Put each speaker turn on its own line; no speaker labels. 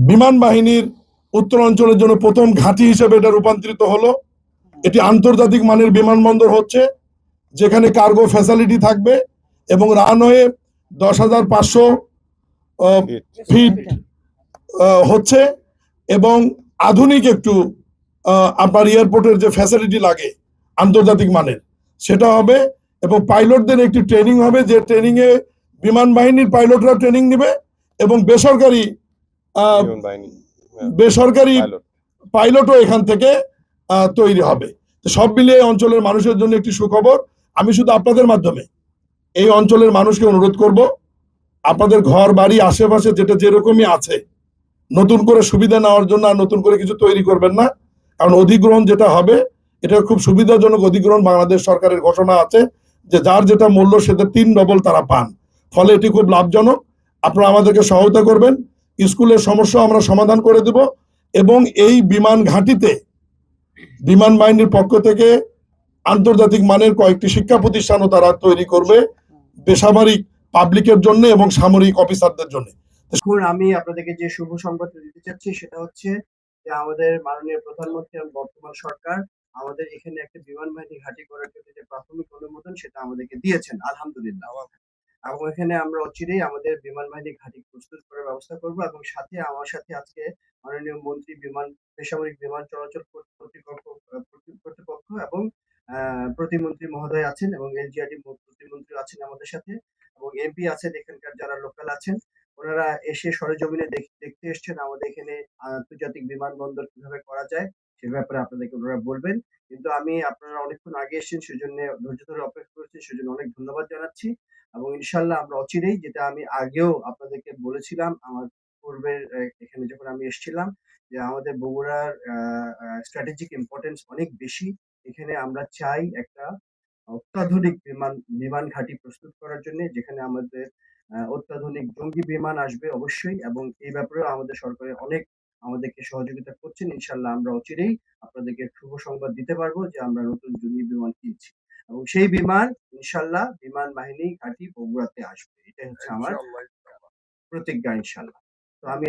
বিমান বাহিনীর উত্তর অঞ্চলের জন্য প্রথম ঘাঁটি হিসেবে এটা রূপান্তরিত হলো। এটি আন্তর্জাতিক মানের বিমানবন্দর হচ্ছে, যেখানে কার্গো ফ্যাসিলিটি থাকবে এবং রানওয়ে 10,500 ফিট হচ্ছে এবং আধুনিক একটু আপনার এয়ারপোর্টের যে ফ্যাসিলিটি লাগে আন্তর্জাতিক মানের সেটা হবে এবং পাইলটদের একটি ট্রেনিং হবে, যে ট্রেনিং এ বিমান বাহিনীর পাইলটরা ট্রেনিং নেবে এবং বেসরকারি পাইলটও এখান থেকে তৈরি হবে। সব মিলিয়ে অঞ্চলের মানুষের জন্য একটি সুখবর। আমি শুধু আপনাদের মাধ্যমে এই অঞ্চলের মানুষকে অনুরোধ করব, আপনাদের ঘর বাড়ি আশেপাশে যেটা যেরকমই আছে নতুন করে সুবিধা নেওয়ার জন্য আর নতুন করে কিছু তৈরি করবেন না, কারণ অধিগ্রহণ যেটা হবে এটা খুব সুবিধাজনক অধিগ্রহণ। বাংলাদেশ সরকারের ঘোষণা আছে যে যার যেটা মূল্য সেটা 3 ডবল তারা পান, ফলে এটি খুব লাভজনক। আপনারা আমাদেরকে সহায়তা করবেন, স্কুলের সমস্যা আমরা সমাধান করে দেব এবং এই বিমান ঘাঁটিতে বিমান বাহিনীর পক্ষ থেকে আন্তর্জাতিক মানের কয়েকটি শিক্ষা প্রতিষ্ঠানও তারা তৈরি করবে বেসামরিক পাবলিকের জন্য এবং সামরিক অফিসারদের জন্য।
এখন আমি আপনাদেরকে যে শুভ সংবাদ দিতে চাচ্ছি সেটা হচ্ছে যে আমাদের মাননীয় প্রধানমন্ত্রী এবং বর্তমান সরকার আমাদের এখানে একটা বিমান বাহিনী ঘাঁটি করার জন্য যে প্রাথমিক অনুমোদন সেটা আমাদেরকে দিয়েছেন, আলহামদুলিল্লাহ। এবং এখানে আমরা অচিরেই আমাদের বিমান বাহিনী ঘাঁটি প্রস্তুত করার ব্যবস্থা করব এবং সাথে আমার সাথে আজকে মাননীয় মন্ত্রী বেসামরিক বিমান চলাচল কর্তৃপক্ষ এবং প্রতিমন্ত্রী মহোদয় আছেন এবং এলজিআরডি প্রতিমন্ত্রী আছেন আমাদের সাথে এবং এমপি আছেন, এখানকার যারা লোকাল আছেন ওনারা এসে সরেজমিনে দেখতে এসছেন আমাদের এখানে আন্তর্জাতিক বিমানবন্দর কিভাবে করা যায় সে ব্যাপারে আপনাদেরকে ওনারা বলবেন। কিন্তু আমি আপনারা অনেকক্ষণ আগে এসেছেন সেজন্য ধৈর্য ধরে অপেক্ষা করেছি, সেজন্য অনেক ধন্যবাদ জানাচ্ছি এবং ইনশাল্লাহ আমরা অচিরেই, যেটা আমি আগেও আপনাদেরকে বলেছিলাম আমার পূর্বের এখানে যখন আমি এসেছিলাম, যে আমাদের বগুড়ার স্ট্র্যাটেজিক ইম্পর্টেন্স অনেক বেশি। এখানে আমরা চাই একটা অত্যাধুনিক বিমান ঘাঁটি প্রস্তুত করার জন্য, যেখানে আমাদের অত্যাধুনিক জঙ্গি বিমান আসবে অবশ্যই এবং এই ব্যাপারেও আমাদের সরকারের অনেক আমাদেরকে সহযোগিতা করছেন। ইনশাল্লাহ আমরা অচিরেই আপনাদেরকে শুভ সংবাদ দিতে পারবো যে আমরা নতুন জঙ্গি বিমান কিনছি এবং সেই বিমান ইনশাল্লাহ বিমান বাহিনী ঘাঁটি বগুড়াতে আসবে। এটাই হচ্ছে আমার প্রতিজ্ঞা ইনশাল্লাহ। তো আমি